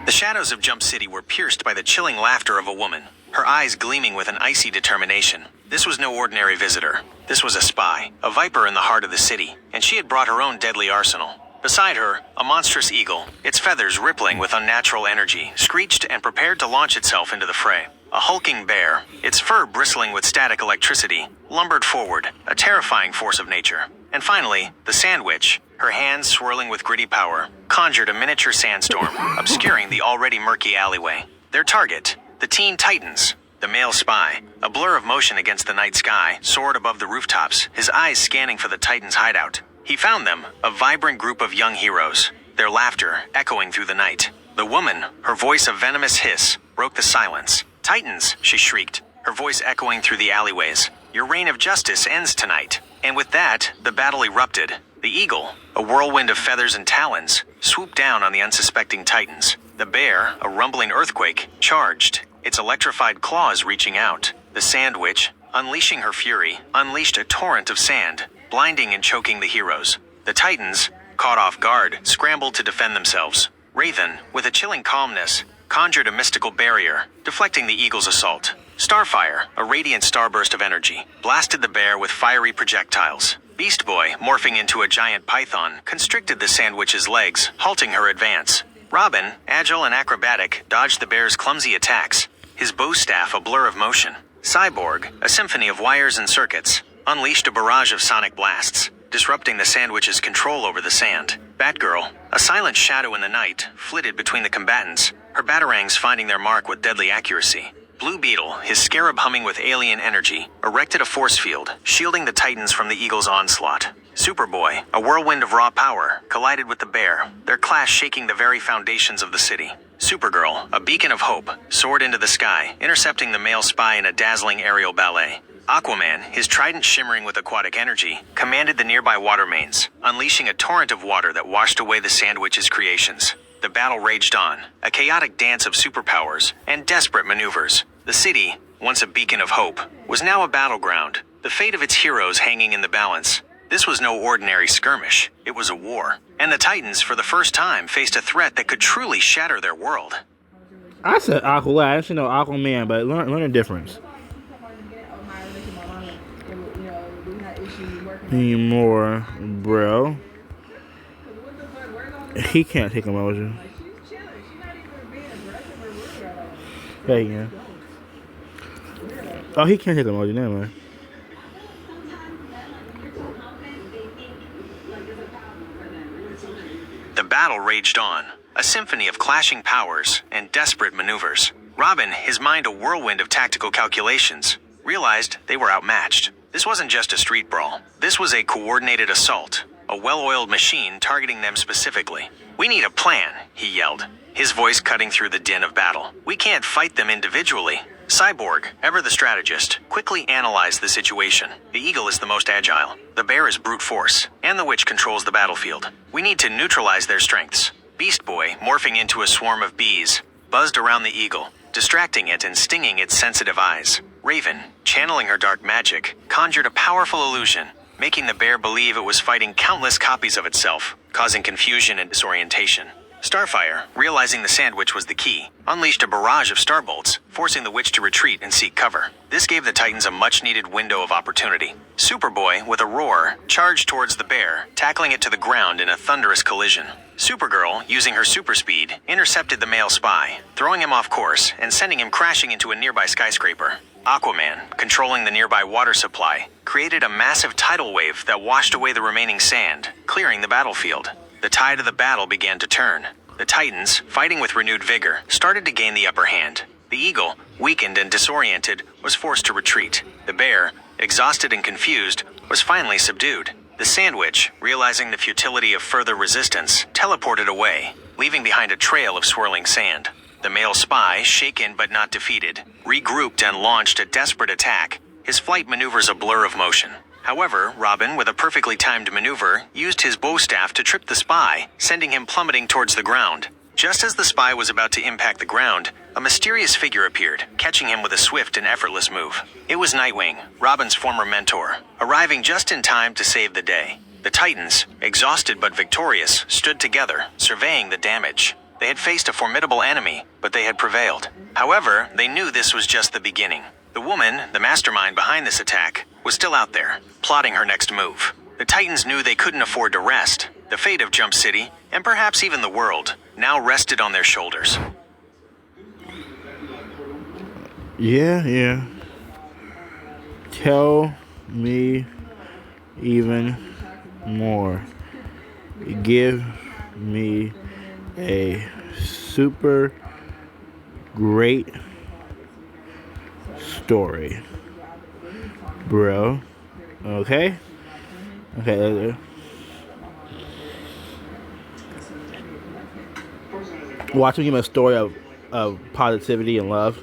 The shadows of Jump City were pierced by the chilling laughter of a woman, her eyes gleaming with an icy determination. This was no ordinary visitor. This was a spy, a viper in the heart of the city, and she had brought her own deadly arsenal. Beside her, a monstrous eagle, its feathers rippling with unnatural energy, screeched and prepared to launch itself into the fray. A hulking bear, its fur bristling with static electricity, lumbered forward, a terrifying force of nature. And finally, the sandwich, her hands swirling with gritty power, conjured a miniature sandstorm, obscuring the already murky alleyway. Their target, the Teen Titans, the male spy, a blur of motion against the night sky, soared above the rooftops, his eyes scanning for the Titans' hideout. He found them, a vibrant group of young heroes, their laughter echoing through the night. The woman, her voice a venomous hiss, broke the silence. "Titans," she shrieked, her voice echoing through the alleyways. "Your reign of justice ends tonight." And with that, the battle erupted. The eagle, a whirlwind of feathers and talons, swooped down on the unsuspecting Titans. The bear, a rumbling earthquake, charged, its electrified claws reaching out. The sandwich, unleashing her fury, unleashed a torrent of sand, blinding and choking the heroes. The Titans, caught off guard, scrambled to defend themselves. Raven, with a chilling calmness, conjured a mystical barrier, deflecting the eagle's assault. Starfire, a radiant starburst of energy, blasted the bear with fiery projectiles. Beast Boy, morphing into a giant python, constricted the sandwich's legs, halting her advance. Robin, agile and acrobatic, dodged the bear's clumsy attacks, his bow staff a blur of motion. Cyborg, a symphony of wires and circuits, unleashed a barrage of sonic blasts, disrupting the sandwich's control over the sand. Batgirl, a silent shadow in the night, flitted between the combatants, her batarangs finding their mark with deadly accuracy. Blue Beetle, his scarab humming with alien energy, erected a force field, shielding the Titans from the eagle's onslaught. Superboy, a whirlwind of raw power, collided with the bear, their clash shaking the very foundations of the city. Supergirl, a beacon of hope, soared into the sky, intercepting the male spy in a dazzling aerial ballet. Aquaman, his trident shimmering with aquatic energy, commanded the nearby water mains, unleashing a torrent of water that washed away the sandwich's creations. The battle raged on, a chaotic dance of superpowers and desperate maneuvers. The city, once a beacon of hope, was now a battleground, the fate of its heroes hanging in the balance. This was no ordinary skirmish, it was a war. And the Titans, for the first time, faced a threat that could truly shatter their world. I said Aqualad, I actually know Aquaman, but learn the difference. Anymore, bro. He can't take emotion. Yeah, he can. Oh, he can't take emotion, never mind. The battle raged on, a symphony of clashing powers and desperate maneuvers. Robin, his mind a whirlwind of tactical calculations, realized they were outmatched. This wasn't just a street brawl. This was a coordinated assault, a well-oiled machine targeting them specifically. "We need a plan," he yelled, his voice cutting through the din of battle. "We can't fight them individually." Cyborg, ever the strategist, quickly analyzed the situation. The eagle is the most agile, the bear is brute force, and the witch controls the battlefield. We need to neutralize their strengths. Beast Boy, morphing into a swarm of bees, buzzed around the eagle, distracting it and stinging its sensitive eyes. Raven, channeling her dark magic, conjured a powerful illusion, making the bear believe it was fighting countless copies of itself, causing confusion and disorientation. Starfire, realizing the sandwich was the key, unleashed a barrage of starbolts, forcing the witch to retreat and seek cover. This gave the Titans a much-needed window of opportunity. Superboy, with a roar, charged towards the bear, tackling it to the ground in a thunderous collision. Supergirl, using her super speed, intercepted the male spy, throwing him off course and sending him crashing into a nearby skyscraper. Aquaman, controlling the nearby water supply, created a massive tidal wave that washed away the remaining sand, clearing the battlefield. The tide of the battle began to turn. The Titans, fighting with renewed vigor, started to gain the upper hand. The eagle, weakened and disoriented, was forced to retreat. The bear, exhausted and confused, was finally subdued. The sandwich, realizing the futility of further resistance, teleported away, leaving behind a trail of swirling sand. The male spy, shaken but not defeated, regrouped and launched a desperate attack, his flight maneuvers a blur of motion. However, Robin, with a perfectly timed maneuver, used his bow staff to trip the spy, sending him plummeting towards the ground. Just as the spy was about to impact the ground, a mysterious figure appeared, catching him with a swift and effortless move. It was Nightwing, Robin's former mentor, arriving just in time to save the day. The Titans, exhausted but victorious, stood together, surveying the damage. They had faced a formidable enemy, but they had prevailed. However, they knew this was just the beginning. The woman, the mastermind behind this attack, was still out there, plotting her next move. The Titans knew they couldn't afford to rest. The fate of Jump City, and perhaps even the world, now rested on their shoulders. Yeah. Tell me even more. Give me a super great story, bro. Okay. Watch me give him a story of positivity and love.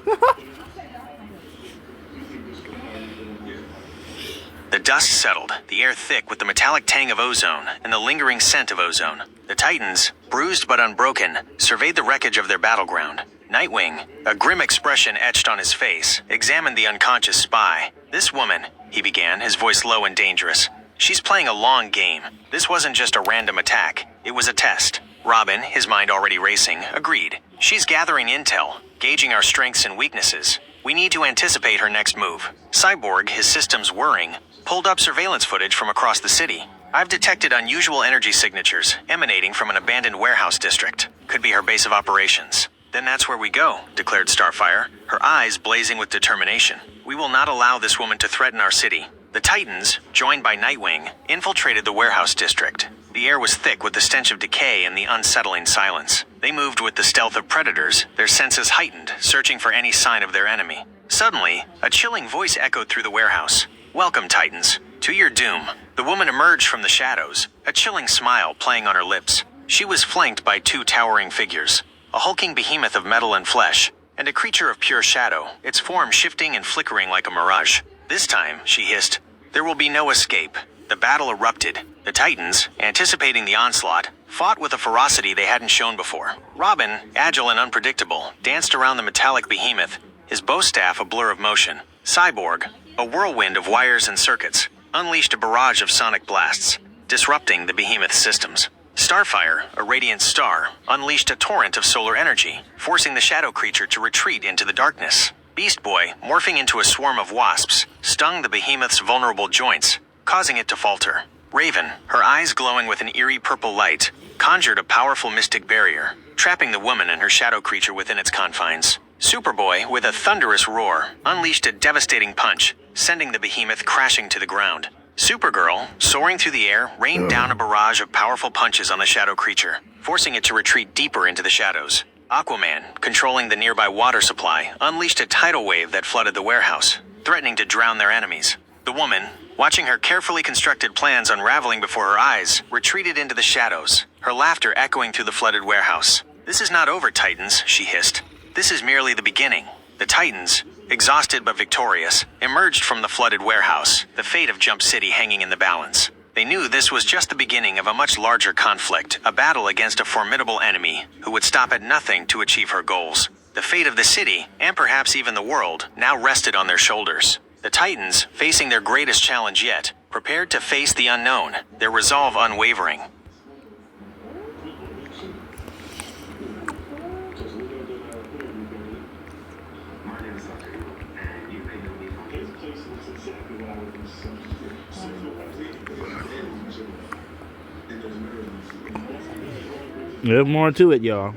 The dust settled, the air thick with the metallic tang of ozone and the lingering scent of ozone. The Titans, bruised but unbroken, surveyed the wreckage of their battleground. Nightwing, a grim expression etched on his face, examined the unconscious spy. This woman, he began, his voice low and dangerous. She's playing a long game. This wasn't just a random attack. It was a test. Robin, his mind already racing, agreed. She's gathering intel, gauging our strengths and weaknesses. We need to anticipate her next move. Cyborg, his systems whirring, pulled up surveillance footage from across the city. I've detected unusual energy signatures emanating from an abandoned warehouse district. Could be her base of operations. Then that's where we go, declared Starfire, her eyes blazing with determination. We will not allow this woman to threaten our city. The Titans, joined by Nightwing, infiltrated the warehouse district. The air was thick with the stench of decay and the unsettling silence. They moved with the stealth of predators, their senses heightened, searching for any sign of their enemy. Suddenly, a chilling voice echoed through the warehouse. Welcome, Titans, to your doom. The woman emerged from the shadows, a chilling smile playing on her lips. She was flanked by two towering figures, a hulking behemoth of metal and flesh, and a creature of pure shadow, its form shifting and flickering like a mirage. This time, she hissed, there will be no escape. The battle erupted. The Titans, anticipating the onslaught, fought with a ferocity they hadn't shown before. Robin, agile and unpredictable, danced around the metallic behemoth, his bow staff a blur of motion. Cyborg, a whirlwind of wires and circuits, unleashed a barrage of sonic blasts, disrupting the behemoth's systems. Starfire, a radiant star, unleashed a torrent of solar energy, forcing the shadow creature to retreat into the darkness. Beast Boy, morphing into a swarm of wasps, stung the behemoth's vulnerable joints, causing it to falter. Raven, her eyes glowing with an eerie purple light, conjured a powerful mystic barrier, trapping the woman and her shadow creature within its confines. Superboy, with a thunderous roar, unleashed a devastating punch, sending the behemoth crashing to the ground. Supergirl, soaring through the air, rained down a barrage of powerful punches on the shadow creature, forcing it to retreat deeper into the shadows. Aquaman, controlling the nearby water supply, unleashed a tidal wave that flooded the warehouse, threatening to drown their enemies. The woman, watching her carefully constructed plans unraveling before her eyes, retreated into the shadows, her laughter echoing through the flooded warehouse. This is not over, Titans, she hissed. This is merely the beginning. The Titans, exhausted but victorious, emerged from the flooded warehouse, the fate of Jump City hanging in the balance. They knew this was just the beginning of a much larger conflict, a battle against a formidable enemy who would stop at nothing to achieve her goals. The fate of the city, and perhaps even the world, now rested on their shoulders. The Titans, facing their greatest challenge yet, prepared to face the unknown, their resolve unwavering. There's more to it, y'all.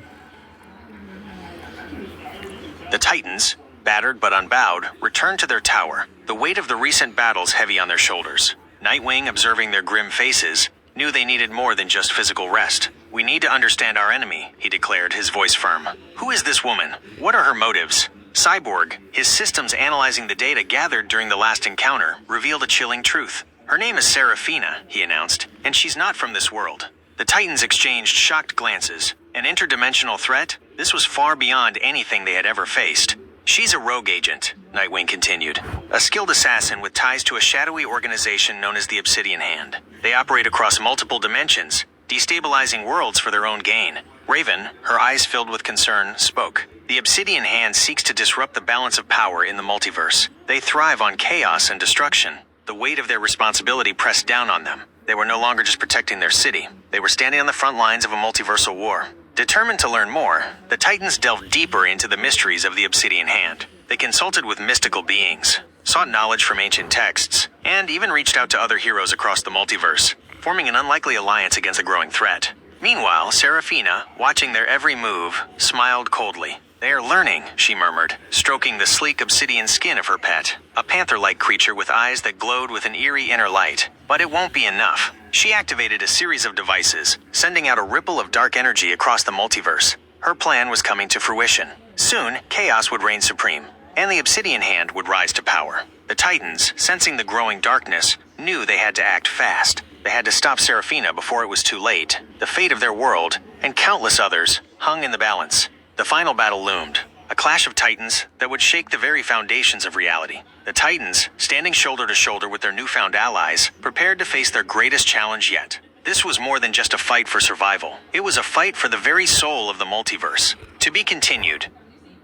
The Titans, battered but unbowed, returned to their tower, the weight of the recent battles heavy on their shoulders. Nightwing, observing their grim faces, knew they needed more than just physical rest. We need to understand our enemy, he declared, his voice firm. Who is this woman? What are her motives? Cyborg, his systems analyzing the data gathered during the last encounter, revealed a chilling truth. Her name is Serafina, he announced, and she's not from this world. The Titans exchanged shocked glances. An interdimensional threat? This was far beyond anything they had ever faced. She's a rogue agent, Nightwing continued. A skilled assassin with ties to a shadowy organization known as the Obsidian Hand. They operate across multiple dimensions, destabilizing worlds for their own gain. Raven, her eyes filled with concern, spoke. The Obsidian Hand seeks to disrupt the balance of power in the multiverse. They thrive on chaos and destruction. The weight of their responsibility pressed down on them. They were no longer just protecting their city. They were standing on the front lines of a multiversal war. Determined to learn more, the Titans delved deeper into the mysteries of the Obsidian Hand. They consulted with mystical beings, sought knowledge from ancient texts, and even reached out to other heroes across the multiverse, forming an unlikely alliance against a growing threat. Meanwhile, Seraphina, watching their every move, smiled coldly. "They are learning," she murmured, stroking the sleek obsidian skin of her pet, a panther-like creature with eyes that glowed with an eerie inner light. But it won't be enough. She activated a series of devices, sending out a ripple of dark energy across the multiverse. Her plan was coming to fruition. Soon, chaos would reign supreme, and the Obsidian Hand would rise to power. The Titans, sensing the growing darkness, knew they had to act fast. They had to stop Seraphina before it was too late. The fate of their world, and countless others, hung in the balance. The final battle loomed, a clash of titans that would shake the very foundations of reality. The Titans, standing shoulder to shoulder with their newfound allies, prepared to face their greatest challenge yet. This was more than just a fight for survival. It was a fight for the very soul of the multiverse. To be continued.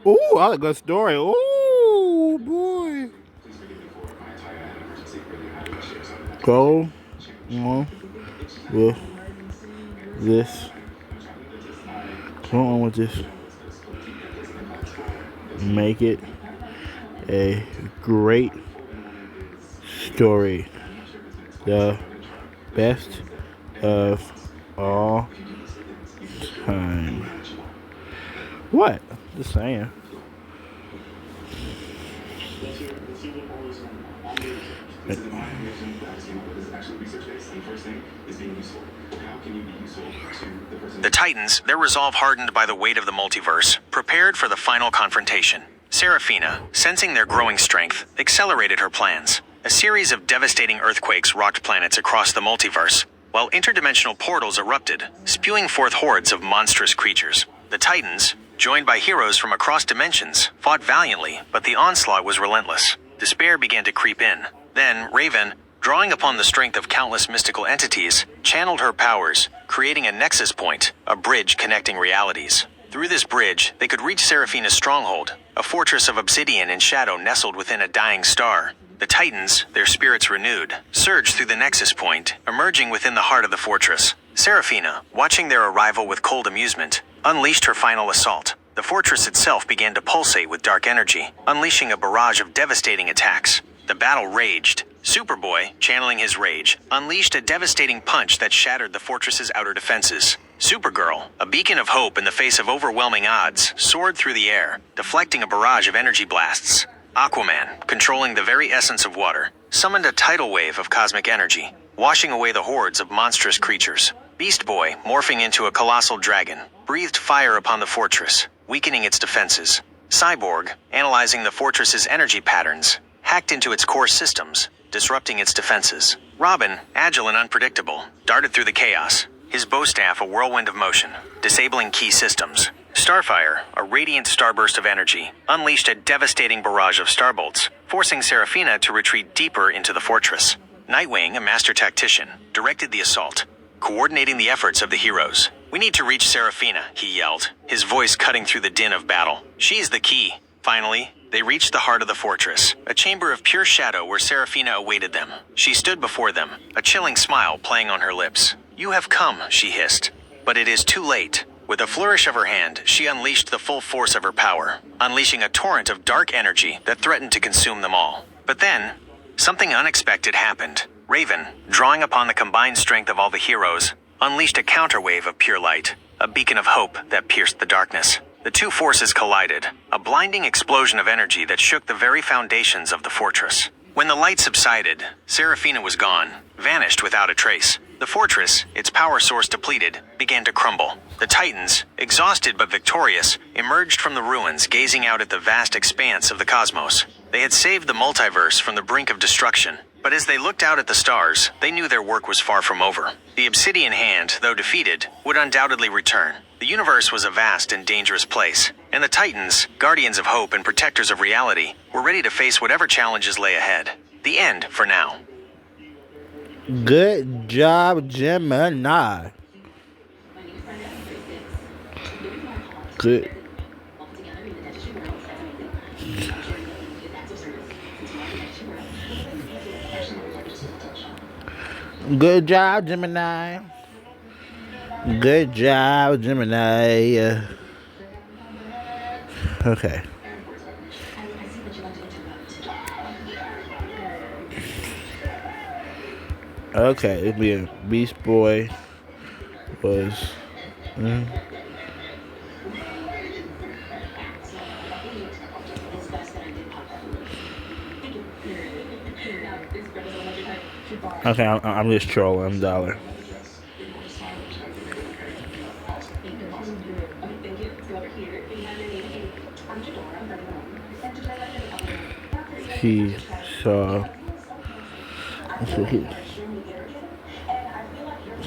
Ooh, I like a good story. Ooh, boy. Go on with this. Go on with this. Make it a great story. The best of all time. What? Just saying. The Titans, their resolve hardened by the weight of the multiverse, prepared for the final confrontation. Seraphina, sensing their growing strength, accelerated her plans. A series of devastating earthquakes rocked planets across the multiverse, while interdimensional portals erupted, spewing forth hordes of monstrous creatures. The Titans, joined by heroes from across dimensions, fought valiantly, but the onslaught was relentless. Despair began to creep in. Then, Raven, drawing upon the strength of countless mystical entities, channeled her powers, creating a nexus point, a bridge connecting realities. Through this bridge, they could reach Seraphina's stronghold, a fortress of obsidian and shadow nestled within a dying star. The Titans, their spirits renewed, surged through the nexus point, emerging within the heart of the fortress. Seraphina, watching their arrival with cold amusement, unleashed her final assault. The fortress itself began to pulsate with dark energy, unleashing a barrage of devastating attacks. The battle raged. Superboy, channeling his rage, unleashed a devastating punch that shattered the fortress's outer defenses. Supergirl, a beacon of hope in the face of overwhelming odds, soared through the air, deflecting a barrage of energy blasts. Aquaman, controlling the very essence of water, summoned a tidal wave of cosmic energy, washing away the hordes of monstrous creatures. Beast Boy, morphing into a colossal dragon, breathed fire upon the fortress, weakening its defenses. Cyborg, analyzing the fortress's energy patterns, hacked into its core systems, disrupting its defenses. Robin, agile and unpredictable, darted through the chaos, his bow staff a whirlwind of motion, disabling key systems. Starfire, a radiant starburst of energy, unleashed a devastating barrage of starbolts, forcing Seraphina to retreat deeper into the fortress. Nightwing, a master tactician, directed the assault, coordinating the efforts of the heroes. "We need to reach Seraphina," he yelled, his voice cutting through the din of battle. "She's the key." Finally, they reached the heart of the fortress, a chamber of pure shadow where Seraphina awaited them. She stood before them, a chilling smile playing on her lips. "You have come," she hissed. "But it is too late." With a flourish of her hand, she unleashed the full force of her power, unleashing a torrent of dark energy that threatened to consume them all. But then, something unexpected happened. Raven, drawing upon the combined strength of all the heroes, unleashed a counterwave of pure light, a beacon of hope that pierced the darkness. The two forces collided, a blinding explosion of energy that shook the very foundations of the fortress. When the light subsided, Seraphina was gone, vanished without a trace. The fortress, its power source depleted, began to crumble. The Titans, exhausted but victorious, emerged from the ruins, gazing out at the vast expanse of the cosmos. They had saved the multiverse from the brink of destruction, but as they looked out at the stars, they knew their work was far from over. The Obsidian Hand, though defeated, would undoubtedly return. The universe was a vast and dangerous place, and the Titans, guardians of hope and protectors of reality, were ready to face whatever challenges lay ahead. The end for now. Good job, Gemini. Good. Good job, Gemini. Good job, Gemini. Okay. Okay, it'd be a Beast Boy was. mm. Okay, I'm just trolling. I'm dollar. He saw.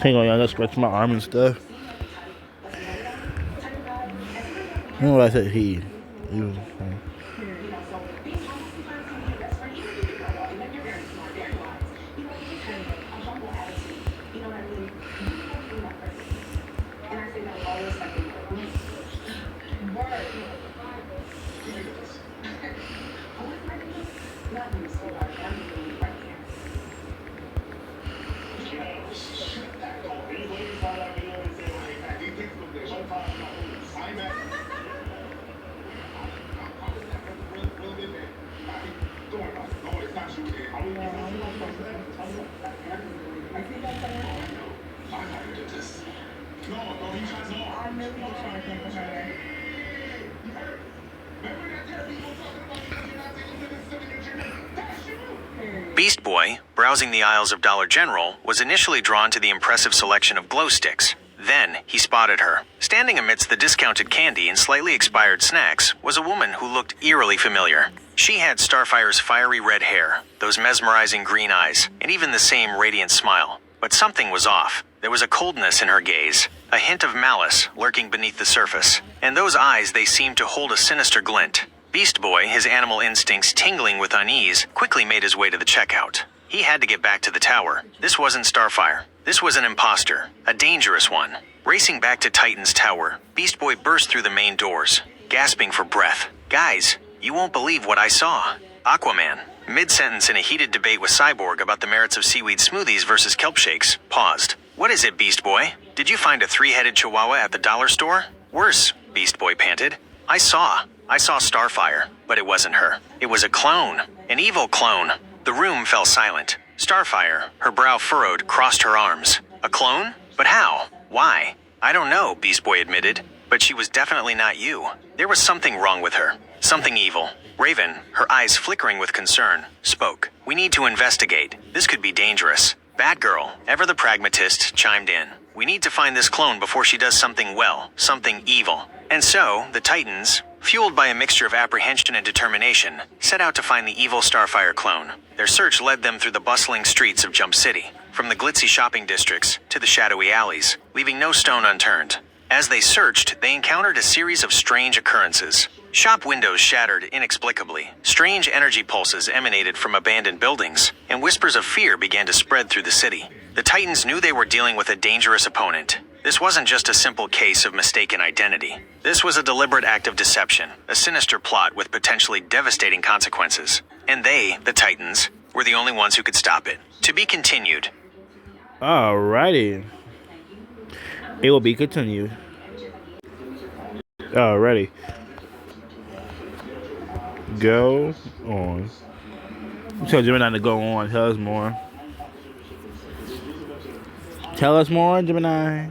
Hang on, y'all. Let's stretch my arm and stuff. You know what I said? He. You. Beast Boy, browsing the aisles of Dollar General, was initially drawn to the impressive selection of glow sticks. Then, he spotted her. Standing amidst the discounted candy and slightly expired snacks was a woman who looked eerily familiar. She had Starfire's fiery red hair, those mesmerizing green eyes, and even the same radiant smile. But something was off. There was a coldness in her gaze, a hint of malice lurking beneath the surface. And those eyes, they seemed to hold a sinister glint. Beast Boy, his animal instincts tingling with unease, quickly made his way to the checkout. He had to get back to the tower. This wasn't Starfire. This was an imposter, a dangerous one. Racing back to Titan's tower, Beast Boy burst through the main doors, gasping for breath. Guys, you won't believe what I saw. Aquaman, mid-sentence in a heated debate with Cyborg about the merits of seaweed smoothies versus kelp shakes, paused. What is it, Beast Boy? Did you find a three-headed chihuahua at the dollar store? Worse, Beast Boy panted. I saw Starfire, but it wasn't her. It was a clone, an evil clone. The room fell silent. Starfire, her brow furrowed, crossed her arms. A clone? But how? Why? I don't know, Beast Boy admitted, but she was definitely not you. There was something wrong with her. Something evil. Raven, her eyes flickering with concern, spoke. We need to investigate. This could be dangerous. Batgirl, ever the pragmatist, chimed in. We need to find this clone before she does something something evil. And so, the Titans, fueled by a mixture of apprehension and determination, set out to find the evil Starfire clone. Their search led them through the bustling streets of Jump City, from the glitzy shopping districts to the shadowy alleys, leaving no stone unturned. As they searched, they encountered a series of strange occurrences. Shop windows shattered inexplicably, strange energy pulses emanated from abandoned buildings, and whispers of fear began to spread through the city. The Titans knew they were dealing with a dangerous opponent. This wasn't just a simple case of mistaken identity. This was a deliberate act of deception, a sinister plot with potentially devastating consequences. And they, the Titans, were the only ones who could stop it. To be continued. Alrighty. It will be continued. Alrighty. Go on. Tell Gemini to go on. Tell us more. Tell us more, Gemini.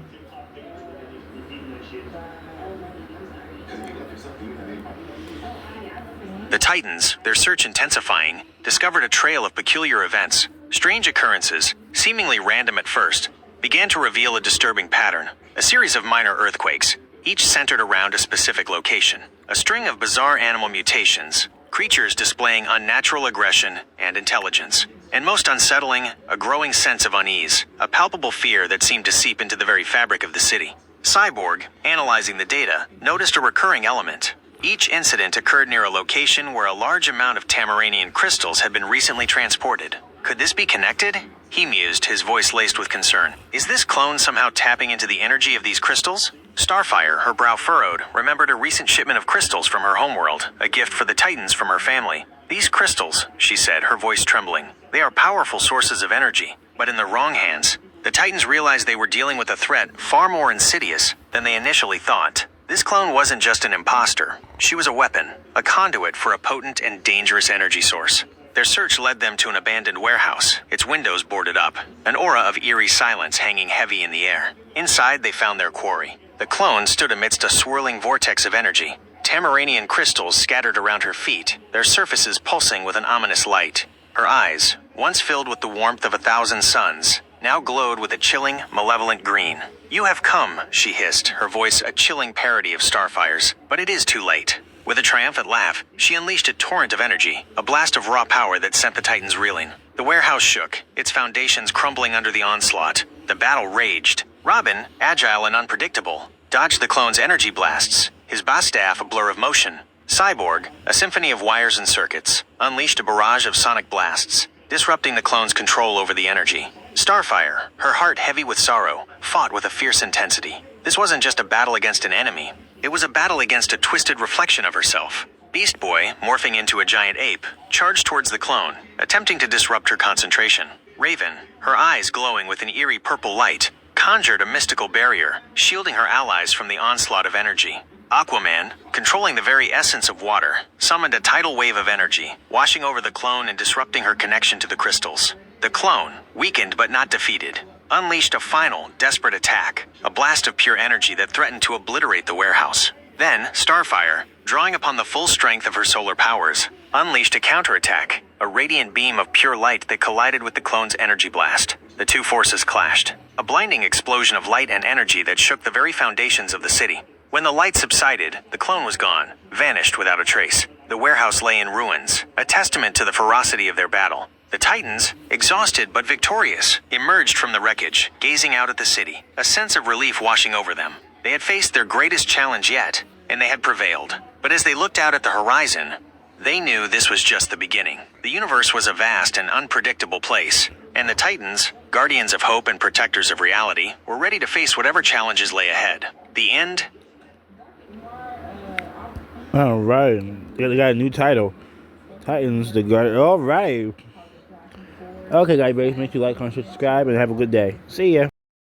The Titans, their search intensifying, discovered a trail of peculiar events. Strange occurrences, seemingly random at first, began to reveal a disturbing pattern. A series of minor earthquakes, each centered around a specific location. A string of bizarre animal mutations, creatures displaying unnatural aggression and intelligence. And most unsettling, a growing sense of unease, a palpable fear that seemed to seep into the very fabric of the city. Cyborg, analyzing the data, noticed a recurring element. Each incident occurred near a location where a large amount of Tamaranian crystals had been recently transported. Could this be connected? He mused, his voice laced with concern. Is this clone somehow tapping into the energy of these crystals? Starfire, her brow furrowed, remembered a recent shipment of crystals from her homeworld, a gift for the Titans from her family. These crystals, she said, her voice trembling, they are powerful sources of energy, but in the wrong hands, the Titans realized they were dealing with a threat far more insidious than they initially thought. This clone wasn't just an imposter. She was a weapon, a conduit for a potent and dangerous energy source. Their search led them to an abandoned warehouse, its windows boarded up, an aura of eerie silence hanging heavy in the air. Inside, they found their quarry. The clone stood amidst a swirling vortex of energy, Tamaranian crystals scattered around her feet, their surfaces pulsing with an ominous light. Her eyes, once filled with the warmth of 1,000 suns, now glowed with a chilling, malevolent green. "You have come," she hissed, her voice a chilling parody of Starfire's. "But it is too late." With a triumphant laugh, she unleashed a torrent of energy, a blast of raw power that sent the Titans reeling. The warehouse shook, its foundations crumbling under the onslaught. The battle raged. Robin, agile and unpredictable, dodged the clone's energy blasts, his boss staff a blur of motion. Cyborg, a symphony of wires and circuits, unleashed a barrage of sonic blasts, disrupting the clone's control over the energy. Starfire, her heart heavy with sorrow, fought with a fierce intensity. This wasn't just a battle against an enemy. It was a battle against a twisted reflection of herself. Beast Boy, morphing into a giant ape, charged towards the clone, attempting to disrupt her concentration. Raven, her eyes glowing with an eerie purple light, conjured a mystical barrier, shielding her allies from the onslaught of energy. Aquaman, controlling the very essence of water, summoned a tidal wave of energy, washing over the clone and disrupting her connection to the crystals. The clone, weakened but not defeated, unleashed a final, desperate attack, a blast of pure energy that threatened to obliterate the warehouse. Then, Starfire, drawing upon the full strength of her solar powers, unleashed a counterattack, a radiant beam of pure light that collided with the clone's energy blast. The two forces clashed, a blinding explosion of light and energy that shook the very foundations of the city. When the light subsided, the clone was gone, vanished without a trace. The warehouse lay in ruins, a testament to the ferocity of their battle. The Titans, exhausted but victorious, emerged from the wreckage, gazing out at the city, a sense of relief washing over them. They had faced their greatest challenge yet, and they had prevailed. But as they looked out at the horizon, they knew this was just the beginning. The universe was a vast and unpredictable place, and the Titans, guardians of hope and protectors of reality, were ready to face whatever challenges lay ahead. The end. All right, they got a new title. Titans, the guard. All right. Okay, guys, make sure you like, comment, subscribe, and have a good day. See ya.